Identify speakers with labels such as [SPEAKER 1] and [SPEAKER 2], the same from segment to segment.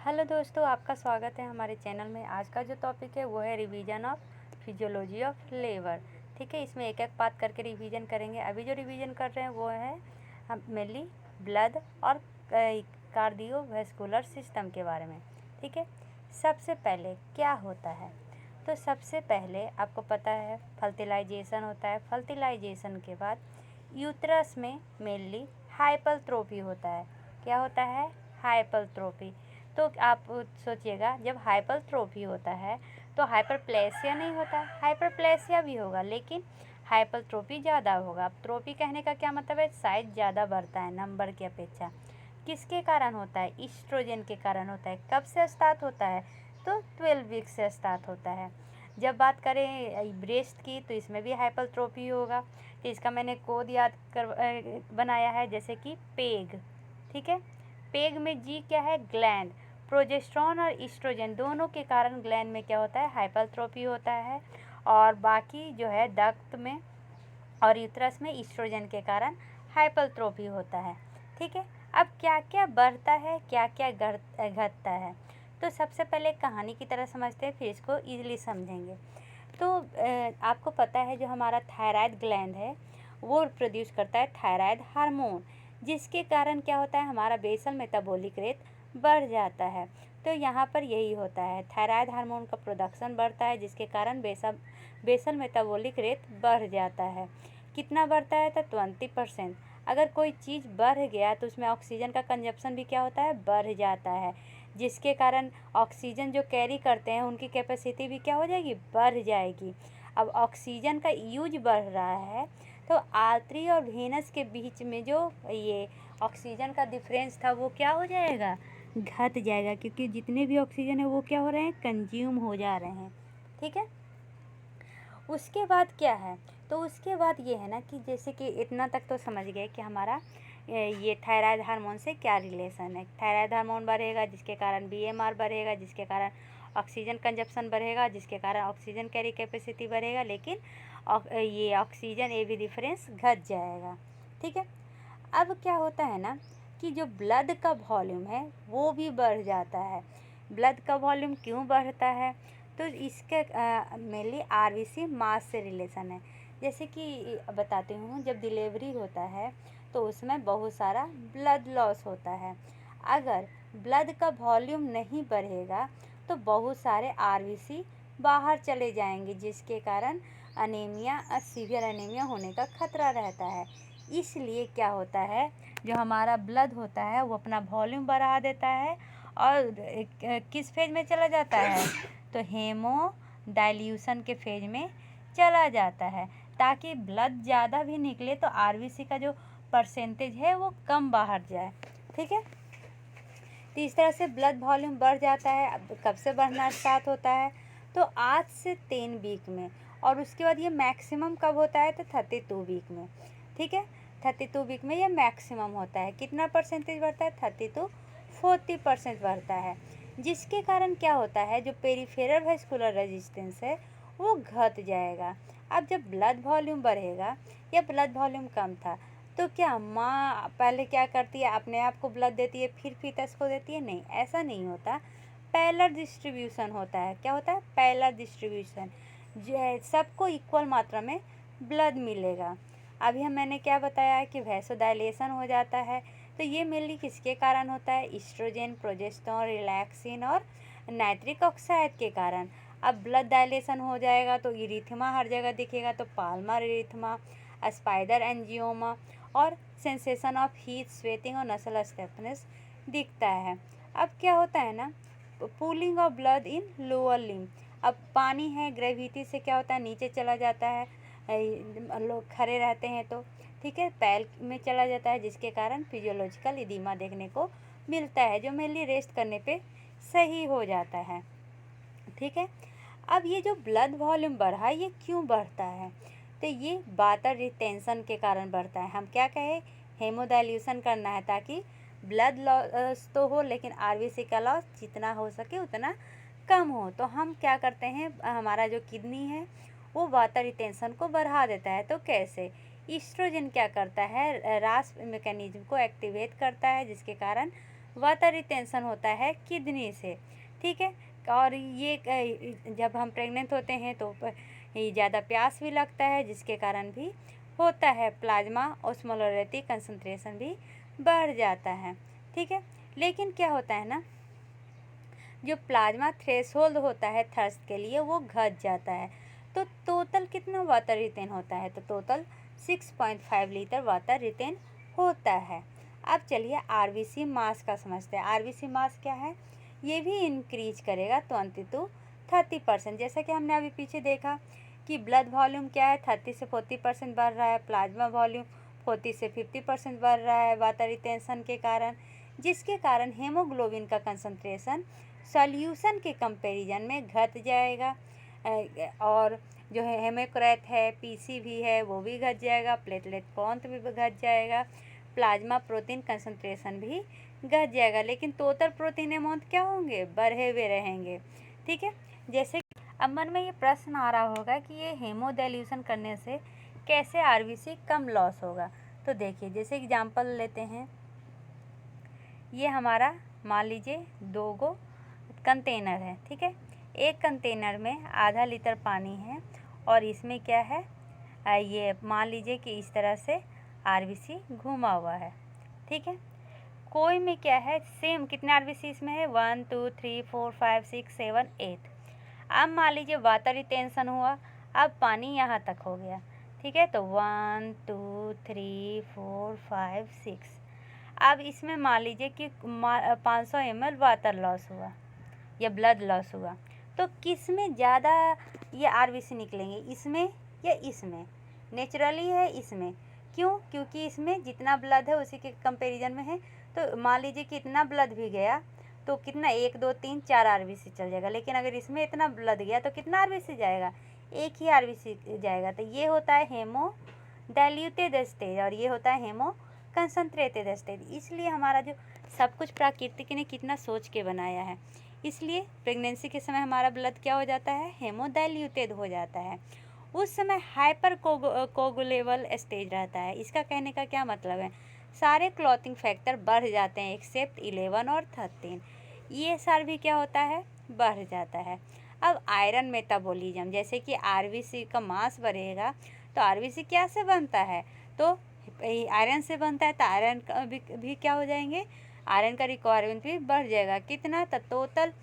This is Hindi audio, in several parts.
[SPEAKER 1] हेलो दोस्तों, आपका स्वागत है हमारे चैनल में। आज का जो टॉपिक है वो है revision of physiology of labour. ठीक है, इसमें एक एक बात करके रिवीजन करेंगे। अभी जो रिवीजन कर रहे हैं वो है हम मेनली ब्लड और कार्डियोवैस्कुलर सिस्टम के बारे में। ठीक है, सबसे पहले क्या होता है, तो सबसे पहले आपको पता है फर्टिलाइजेशन होता है। फर्टिलाइजेशन के बाद यूट्रस में मेनली हाइपरट्रोफी होता है। क्या होता है? हाइपरट्रोफी। तो आप सोचिएगा, जब हाइपरट्रोफी होता है तो हाइपरप्लेसिया नहीं होता, हाइपरप्लेसिया भी होगा लेकिन हाइपरट्रोफी ज़्यादा होगा। अब ट्रोफी कहने का क्या मतलब है? साइज ज़्यादा बढ़ता है नंबर की अपेक्षा। किसके कारण होता है? ईस्ट्रोजन के कारण होता है। कब से स्टार्ट होता है? तो 12 वीक से स्टार्ट होता है। जब बात करें ब्रेस्ट की तो इसमें भी हाइपरट्रोफी होगा। तो इसका मैंने कोड याद कर बनाया है, जैसे कि पेग। ठीक है, पेग में जी क्या है? ग्लैंड। प्रोजेस्टेरॉन और ईस्ट्रोजन दोनों के कारण ग्लैंड में क्या होता है? हाइपरट्रोफी होता है। और बाकी जो है डक्ट में और यूट्रस में ईस्ट्रोजन के कारण हाइपरट्रोफी होता है। ठीक है, अब क्या क्या बढ़ता है, क्या क्या घटता है, तो सबसे पहले कहानी की तरह समझते हैं, फिर इसको ईजिली समझेंगे। तो आपको पता है जो हमारा थायराइड ग्लैंड है वो प्रोड्यूस करता है थायराइड हार्मोन, जिसके कारण क्या होता है? हमारा बेसल मेटाबॉलिक रेट बढ़ जाता है। तो यहाँ पर यही होता है, थायराइड हार्मोन का प्रोडक्शन बढ़ता है जिसके कारण बेसल मेटाबॉलिक रेट बढ़ जाता है। कितना बढ़ता है? तो 20%। अगर कोई चीज़ बढ़ गया तो उसमें ऑक्सीजन का कंजप्शन भी क्या होता है? बढ़ जाता है, जिसके कारण ऑक्सीजन जो कैरी करते हैं उनकी कैपेसिटी भी क्या हो जाएगी? बढ़ जाएगी। अब ऑक्सीजन का यूज बढ़ रहा है तो आर्टरी और वेनस के बीच में जो ये ऑक्सीजन का डिफरेंस था वो क्या हो जाएगा? घट जाएगा, क्योंकि जितने भी ऑक्सीजन है वो क्या हो रहे हैं? कंज्यूम हो जा रहे हैं। ठीक है, उसके बाद क्या है? तो उसके बाद ये है ना कि जैसे कि इतना तक तो समझ गए कि हमारा ये थायराइड हार्मोन से क्या रिलेशन है। थायराइड हार्मोन बढ़ेगा जिसके कारण बीएमआर बढ़ेगा, जिसके कारण ऑक्सीजन कंजप्शन बढ़ेगा, जिसके कारण ऑक्सीजन कैरी कैपेसिटी बढ़ेगा, लेकिन ये ऑक्सीजन ए बी डिफरेंस घट जाएगा। ठीक है, अब क्या होता है ना कि जो ब्लड का वॉल्यूम है वो भी बढ़ जाता है। ब्लड का वॉल्यूम क्यों बढ़ता है? तो इसके मेनली आरबीसी मास से रिलेशन है। जैसे कि बताती हूँ, जब डिलीवरी होता है तो उसमें बहुत सारा ब्लड लॉस होता है। अगर ब्लड का वॉल्यूम नहीं बढ़ेगा तो बहुत सारे आरबीसी बाहर चले जाएंगे, जिसके कारण अनीमिया, सीवियर अनीमिया होने का खतरा रहता है। इसलिए क्या होता है, जो हमारा ब्लड होता है वो अपना वॉल्यूम बढ़ा देता है और किस फेज में चला जाता है? तो हेमो डाइल्यूशन के फेज में चला जाता है, ताकि ब्लड ज़्यादा भी निकले तो आरबीसी का जो परसेंटेज है वो कम बाहर जाए। ठीक है, तो इस तरह से ब्लड वॉल्यूम बढ़ जाता है। अब कब से बढ़ना स्टार्ट होता है? तो 8 से 10 वीक में, और उसके बाद ये मैक्सिमम कब होता है? तो 32 वीक में। ठीक है, 32 वीक में ये मैक्सिमम होता है। कितना परसेंटेज बढ़ता है? 30 to 40% बढ़ता है, जिसके कारण क्या होता है, जो पेरिफेरल वेस्कुलर रेजिस्टेंस है वो घट जाएगा। अब जब ब्लड वॉल्यूम बढ़ेगा या ब्लड वॉल्यूम कम था तो क्या माँ पहले क्या करती है? अपने आप को ब्लड देती है फिर फीटस को देती है? नहीं, ऐसा नहीं होता। पैरेलल डिस्ट्रीब्यूशन होता है। क्या होता है? पैरेलल डिस्ट्रीब्यूशन, जो है सबको इक्वल मात्रा में ब्लड मिलेगा। अभी मैंने क्या बताया कि वैसोडाइलेशन हो जाता है, तो ये मेनली किसके कारण होता है? ईस्ट्रोजन, प्रोजेस्टेरॉन, रिलैक्सिन और नाइट्रिक ऑक्साइड के कारण। अब ब्लड डायलेशन हो जाएगा तो इरिथमा हर जगह दिखेगा, तो पाल्मर इरिथमा, स्पाइडर एंजियोमा और सेंसेशन ऑफ हीट, स्वेटिंग और नसल स्टिफनेस दिखता है। अब क्या होता है ना, pooling of blood in lower limb. अब पानी है, ग्रेविटी से क्या होता है? नीचे चला जाता है, लोग खड़े रहते हैं तो ठीक है, पैर में चला जाता है, जिसके कारण फिजियोलॉजिकल इदीमा देखने को मिलता है, जो मेनली रेस्ट करने पे सही हो जाता है। ठीक है, अब ये जो ब्लड वॉल्यूम बढ़ा ये क्यों बढ़ता है? तो ये वाटर रिटेंशन के कारण बढ़ता है। हम क्या कहें? हेमोडाइल्यूशन करना है, ताकि ब्लड लॉस तो हो लेकिन आरबीसी का लॉस जितना हो सके उतना कम हो। तो हम क्या करते हैं, हमारा जो किडनी है वो वाटर रिटेंशन को बढ़ा देता है। तो कैसे? ईस्ट्रोजन क्या करता है? रास मैकेनिज्म को एक्टिवेट करता है, जिसके कारण वाटर रिटेंशन होता है किडनी से, ठीक है। और ये जब हम प्रेग्नेंट होते हैं तो ज़्यादा प्यास भी लगता है, जिसके कारण भी होता है प्लाज्मा ऑस्मोलरिटी कंसंट्रेशन भी बढ़ जाता है, ठीक है। लेकिन क्या होता है ना, जो प्लाज्मा थ्रेशोल्ड होता है थर्स्ट के लिए वो घट जाता है। तो टोटल कितना वाटर रिटेन होता है, तो टोटल 6.5 लीटर वाटर रिटेन होता है। अब चलिए आरबीसी मास का समझते हैं। आरबीसी मास क्या है, ये भी इंक्रीज करेगा 20 to 30%। जैसा कि हमने अभी पीछे देखा कि ब्लड वॉल्यूम क्या है, 30 से 40% बढ़ रहा है, प्लाज्मा वॉल्यूम 40 से 50% बढ़ रहा है वाटर रिटेंशन के कारण, जिसके कारण हेमोग्लोबिन का कंसंट्रेशन सॉल्यूशन के कंपैरिजन में घट जाएगा। और जो है हेमोक्रेट है, पीसी भी है, वो भी घट जाएगा, प्लेटलेट काउंट भी घट जाएगा, प्लाज्मा प्रोटीन कंसंट्रेशन भी घट जाएगा। लेकिन टोटल प्रोटीन अमाउंट क्या होंगे, बढ़े हुए रहेंगे, ठीक है। जैसे अब मन में ये प्रश्न आ रहा होगा कि ये हेमोडाइल्यूशन करने से कैसे आरबीसी कम लॉस होगा। तो देखिए, जैसे एग्जांपल लेते हैं, ये हमारा मान लीजिए 2 कंटेनर है, ठीक है। एक कंटेनर में आधा लीटर पानी है और इसमें क्या है, ये मान लीजिए कि इस तरह से आरबीसी घुमा हुआ है, ठीक है। कोई में क्या है, सेम कितने आरबीसी इसमें है, 1 2 3 4 5 6 7 8। अब मान लीजिए वाटर रिटेंशन हुआ, अब पानी यहाँ तक हो गया, ठीक है। तो 1 2 3 4 5 6। अब इसमें मान लीजिए कि 500 ml वाटर लॉस हुआ या ब्लड लॉस हुआ, तो किस में ज़्यादा ये आरबीसी निकलेंगे, इसमें या इसमें? नेचुरली है इसमें। क्यों? क्योंकि इसमें जितना ब्लड है उसी के कंपैरिजन में है। तो मान लीजिए कि इतना ब्लड भी गया तो कितना, 1 2 3 4 आरबीसी चल जाएगा। लेकिन अगर इसमें इतना ब्लड गया तो कितना आरबीसी जाएगा, एक ही आरबीसी जाएगा। तो ये होता है हेमो डाइल्यूटेड स्टेज और ये होता है हेमो कंसंट्रेटेड स्टेज। इसलिए हमारा जो सब कुछ प्रकृति ने कितना सोच के बनाया है, इसलिए प्रेगनेंसी के समय हमारा ब्लड क्या हो जाता है, हेमोडाइल्यूटेड हो जाता है। उस समय हाइपर कोगुलेबल स्टेज रहता है। इसका कहने का क्या मतलब है, सारे क्लॉटिंग फैक्टर बढ़ जाते हैं एक्सेप्ट 11 और 13। ये सार भी क्या होता है, बढ़ जाता है। अब आयरन मेटाबॉलिज्म, जैसे कि आरबीसी का मास बढ़ेगा तो आरबीसी क्या से बनता है, तो आयरन से बनता है। तो आयरन का भी क्या हो जाएंगे, आयरन का रिक्वायरमेंट भी बढ़ जाएगा। कितना, तो टोटल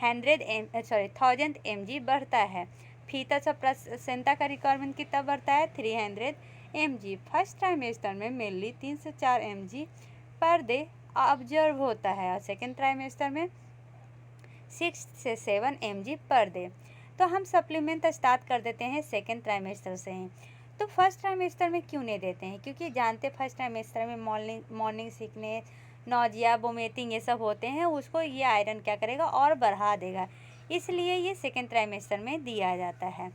[SPEAKER 1] 1000 mg बढ़ता है। फीटस और प्लेसेंटा का रिक्वायरमेंट कितना बढ़ता है, 300 mg। फर्स्ट ट्राइमेस्टर में मेनली 3 से 4 mg पर डे ऑब्जर्व होता है और सेकेंड ट्राइमेस्टर में 6 से 7 mg पर डे। तो हम सप्लीमेंट स्टार्ट कर देते हैं सेकेंड ट्राइमेस्टर से ही। तो फर्स्ट ट्राइमेस्टर में क्यों नहीं देते हैं, क्योंकि जानते फर्स्ट ट्राइमेस्टर में मॉर्निंग सिकनेस, नौजिया, वोमिटिंग ये सब होते हैं, उसको ये आयरन क्या करेगा और बढ़ा देगा, इसलिए ये सेकेंड ट्राइमेस्टर में दिया जाता है।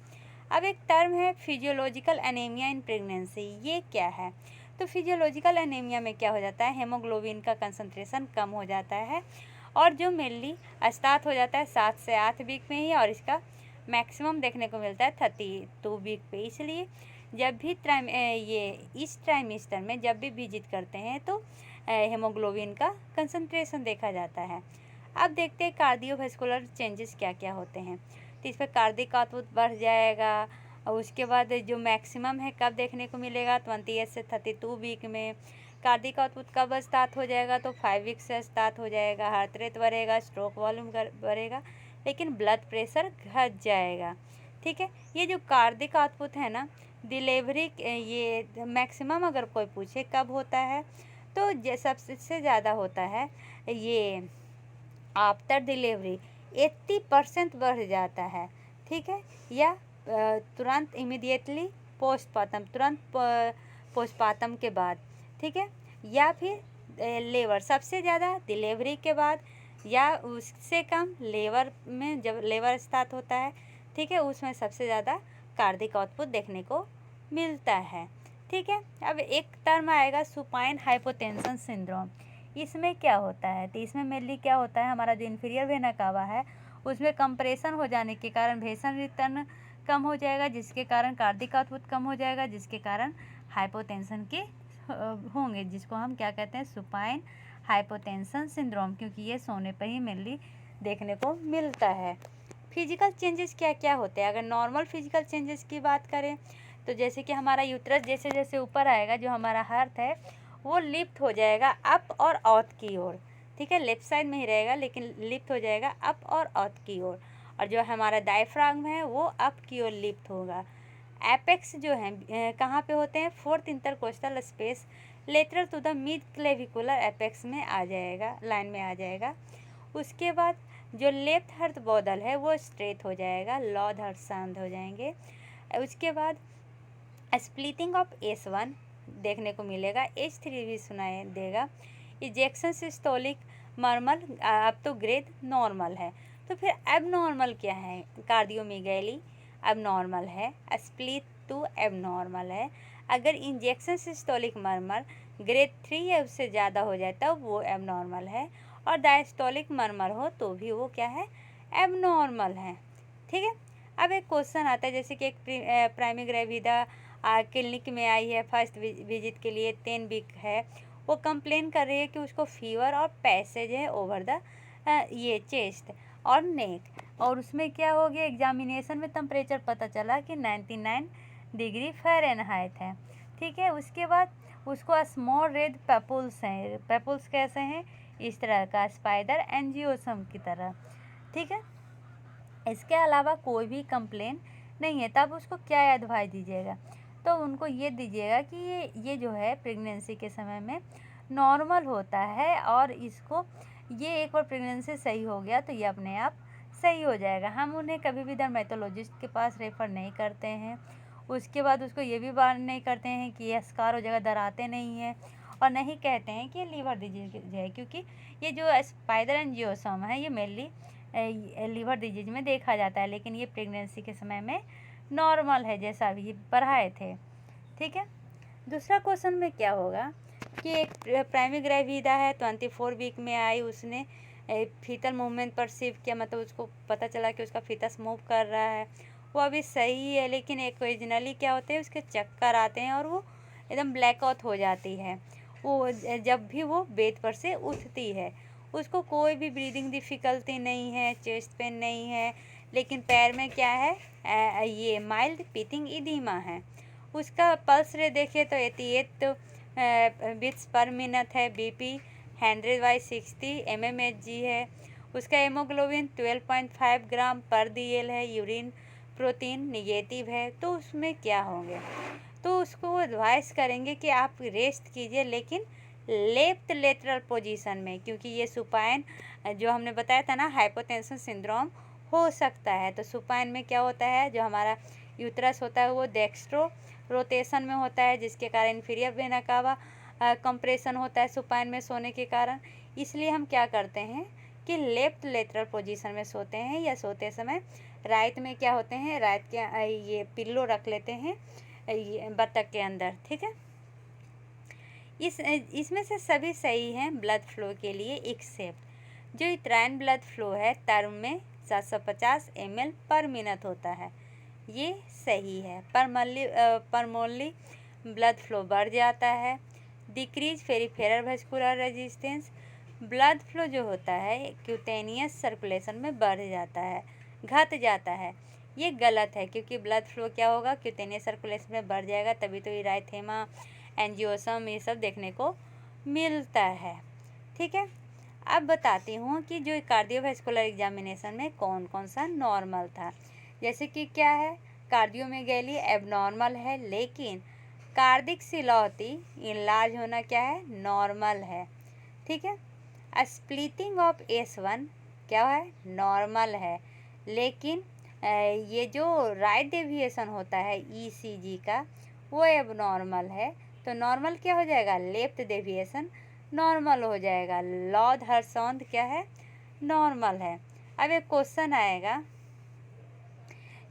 [SPEAKER 1] अब एक टर्म है फिजियोलॉजिकल एनीमिया इन प्रेगनेंसी, ये क्या है, तो फिजियोलॉजिकल एनीमिया में क्या हो जाता है, हेमोग्लोबिन का कंसंट्रेशन कम हो जाता है और जो मेनली स्टार्ट हो जाता है 7 से 8 वीक में ही और इसका मैक्सिमम देखने को मिलता है 32 वीक पे। इसलिए जब भी इस ट्राइमेस्टर में जब भी विजिट करते हैं तो हेमोग्लोबिन का कंसंट्रेशन देखा जाता है। अब देखते हैं कार्डियोवास्कुलर चेंजेस क्या क्या होते हैं। तो इस पर कार्डिक आउटपुट बढ़ जाएगा और उसके बाद जो मैक्सिमम है कब देखने को मिलेगा, 28 से 32 वीक में। कार्डिक आउटपुट कब स्टार्ट हो जाएगा, तो 5 वीक से स्टार्ट हो जाएगा। हार्ट रेट बढ़ेगा, स्ट्रोक वॉल्यूम बढ़ेगा, लेकिन ब्लड प्रेशर घट जाएगा, ठीक है। ये जो कार्डिक आउटपुट है ना, डिलीवरी ये मैक्सिमम अगर कोई पूछे कब होता है, तो सबसे ज़्यादा होता है ये आफ्टर डिलीवरी, 80% बढ़ जाता है, ठीक है। या तुरंत इमीडिएटली पोस्टपार्टम, तुरंत पोस्टपार्टम के बाद, ठीक है। या फिर लेबर, सबसे ज़्यादा डिलीवरी के बाद या उससे कम लेबर में, जब लेबर स्टार्ट होता है, ठीक है, उसमें सबसे ज़्यादा कार्डिक आउटपुट देखने को मिलता है, ठीक है। अब एक टर्म आएगा सुपाइन हाइपोटेंशन सिंड्रोम। इसमें क्या होता है, तो इसमें मेनली क्या होता है, हमारा जो इन्फीरियर वेना कावा है उसमें कंप्रेशन हो जाने के कारण वेसन रिटर्न कम हो जाएगा, जिसके कारण कार्डिक आउटपुट कम हो जाएगा, जिसके कारण हाइपोटेंशन के होंगे, जिसको हम क्या कहते हैं, सुपाइन हाइपोटेंशन सिंड्रोम, क्योंकि ये सोने पर ही मेनली देखने को मिलता है। फिजिकल चेंजेस क्या क्या होते हैं? अगर नॉर्मल फिजिकल चेंजेस की बात करें तो जैसे कि हमारा यूट्रस जैसे जैसे ऊपर आएगा, जो हमारा हार्ट है वो लिफ्ट हो जाएगा अप और आउट की ओर, ठीक है, लेफ्ट साइड में ही रहेगा लेकिन लिफ्ट हो जाएगा अप और आउट की ओर। और जो हमारा डायफ्राम है वो अप की ओर लिफ्ट होगा। एपेक्स जो है कहाँ पे होते हैं? Fourth intercostal space lateral to the mid clavicular apex में आ जाएगा, लाइन में आ जाएगा। उसके बाद जो लेफ्ट हर्थ बॉडल है वो स्ट्रेट हो जाएगा, लॉर्ड हर्थ शांत हो जाएंगे। उसके बाद स्प्लिटिंग ऑफ S1 देखने को मिलेगा, H3 भी सुनाई देगा। इजेक्शन सिस्टोलिक मर्मल अब तो ग्रेड नॉर्मल है। तो फिर एबनॉर्मल क्या है? कार्डियोमेगैली एबनॉर्मल है, स्प्लिट 2 एबनॉर्मल है। अगर इंजेक्शन सिस्टोलिक मर्मर ग्रेड 3 या उससे ज़्यादा हो जाए तब वो एबनॉर्मल है, और डायस्टोलिक मर्मर हो तो भी वो क्या है? एबनॉर्मल है, ठीक है। अब एक क्वेश्चन आता है, जैसे कि एक प्राइमी ग्रेविडा क्लिनिक में आई है फर्स्ट विजिट के लिए, 10 वीक है, वो कंप्लेन कर रही है कि उसको फीवर और पैसेज है ओवर द ये चेस्ट और नेक, और उसमें क्या हो गया, एग्जामिनेशन में टेम्परेचर पता चला कि 99 डिग्री फ़ारेनहाइट है, ठीक है। उसके बाद उसको स्मॉल रेड पेपुल्स हैं, पेपुल्स कैसे हैं? इस तरह का स्पाइडर एंजियोसम की तरह, ठीक है। इसके अलावा कोई भी कंप्लेन नहीं है, तब उसको क्या एडवाइस दीजिएगा? तो उनको ये दीजिएगा कि ये जो है प्रेगनेंसी के समय में नॉर्मल होता है, और इसको ये एक बार प्रेगनेंसी सही हो गया तो ये अपने आप सही हो जाएगा। हम उन्हें कभी भी डर्मेटोलॉजिस्ट के पास रेफ़र नहीं करते हैं। उसके बाद उसको ये भी वार्न नहीं करते हैं कि ये स्कार हो जाएगा, डराते नहीं हैं, और नहीं कहते हैं कि ये लीवर डिजीज है, क्योंकि ये जो स्पाइडर एंजियोसम है ये मेनली लीवर डिजीज में देखा जाता है, लेकिन ये प्रेगनेंसी के समय में नॉर्मल है, जैसा अभी पढ़ाए थे, ठीक है। दूसरा क्वेश्चन में क्या होगा कि एक प्राइमी ग्रेविडा है, 24 वीक में आई, उसने फीटल मूवमेंट परसीव किया, मतलब उसको पता चला कि उसका फीटस मूव कर रहा है, वो अभी सही है, लेकिन ओकेजनली क्या होते हैं, उसके चक्कर आते हैं और वो एकदम ब्लैकआउट हो जाती है। वो जब भी वो बेड पर से उठती है, उसको कोई भी ब्रीदिंग डिफ़िकल्टी नहीं है, चेस्ट पेन नहीं है, लेकिन पैर में क्या है, ये माइल्ड पिटिंग इदीमा है। उसका पल्स रेट देखें तो 88 बीट्स पर मिनट है, बीपी 100/60 mmHg है। उसका हेमोग्लोबिन 12.5 ग्राम पर DL है, यूरिन प्रोटीन निगेटिव है। तो उसमें क्या होंगे? तो उसको एडवाइस करेंगे कि आप रेस्ट कीजिए, लेकिन लेफ्ट लेटरल पोजीशन में, क्योंकि ये सुपाइन जो हमने बताया था ना, हाइपोटेंशन सिंड्रोम हो सकता है। तो सुपाइन में क्या होता है, जो हमारा यूट्रस होता है वो डेक्स्ट्रो रोटेशन में होता है, जिसके कारण इन्फीरियर वेना कावा कंप्रेशन होता है सुपाइन में सोने के कारण। इसलिए हम क्या करते हैं कि लेफ्ट लेटरल पोजीशन में सोते हैं, या सोते समय राइट में क्या होते हैं, राइट के ये पिल्लो रख लेते हैं ये बतख के अंदर, ठीक है। इसमें से सभी सही हैं ब्लड फ्लो के लिए, एक्सेप्ट जो यूट्राइन ब्लड फ्लो है टर्म में 750 ml पर मिनट होता है, ये सही है। परमोनली ब्लड फ्लो बढ़ जाता है। Decrease peripheral vascular resistance, blood flow जो होता है क्यूटेनियस सर्कुलेशन में बढ़ जाता है, घट जाता है, ये गलत है, क्योंकि ब्लड फ्लो क्या होगा, क्यूटेनियस सर्कुलेशन में बढ़ जाएगा, तभी तो इराइथेमा एंजियोसम ये सब देखने को मिलता है, ठीक है। अब बताती हूँ कि जो कार्डियोवैस्कुलर एग्जामिनेशन में कौन कौन सा नॉर्मल था। जैसे कि क्या है, कार्डियोमेगैली एबनॉर्मल है, लेकिन कार्डिक सिलौती इनलार्ज होना क्या है, नॉर्मल है, ठीक है। स्प्लिटिंग ऑफ S1 क्या है, नॉर्मल है, लेकिन ये जो राइट डेविएशन होता है ECG का वो एबनॉर्मल है। तो नॉर्मल क्या हो जाएगा, लेफ्ट डेविएशन नॉर्मल हो जाएगा। लॉर्ड हर्सौंद क्या है, नॉर्मल है। अब एक क्वेश्चन आएगा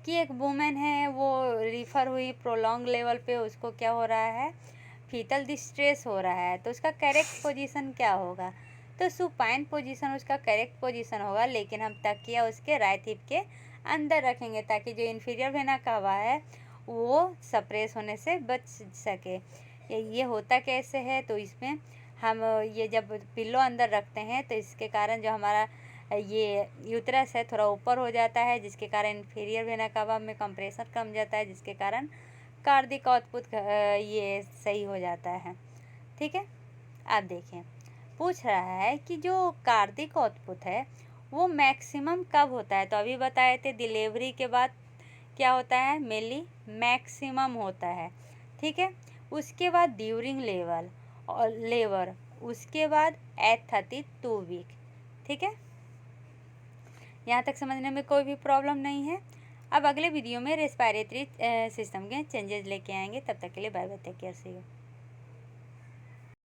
[SPEAKER 1] कि एक वुमेन है, वो रिफ़र हुई प्रोलॉन्ग लेवल पे, उसको क्या हो रहा है, फीटल डिस्ट्रेस हो रहा है, तो उसका करेक्ट पोजीशन क्या होगा? तो सुपाइन पोजीशन उसका करेक्ट पोजीशन होगा, लेकिन हम तकिया उसके राइट हिप के अंदर रखेंगे, ताकि जो इन्फीरियर वेना कावा है वो सप्रेस होने से बच सके। ये होता कैसे है, तो इसमें हम ये जब पिल्लो अंदर रखते हैं तो इसके कारण जो हमारा ये यूतरस है थोड़ा ऊपर हो जाता है, जिसके कारण इंफीरियर वेना कावा में कंप्रेशर कम जाता है, जिसके कारण कार्डिक आउटपुट ये सही हो जाता है। ठीक है, आप देखें पूछ रहा है कि जो कार्डिक आउटपुट है वो मैक्सिमम कब होता है। तो अभी बताए थे डिलीवरी के बाद क्या होता है, मेनली मैक्सिमम होता है। ठीक है, उसके बाद ड्यूरिंग लेबर, उसके बाद एट 32 वीक। ठीक है, यहाँ तक समझने में कोई भी प्रॉब्लम नहीं है। अब अगले वीडियो में रेस्पिरेटरी सिस्टम के चेंजेस लेके आएंगे। तब तक के लिए bye bye, take care, see you.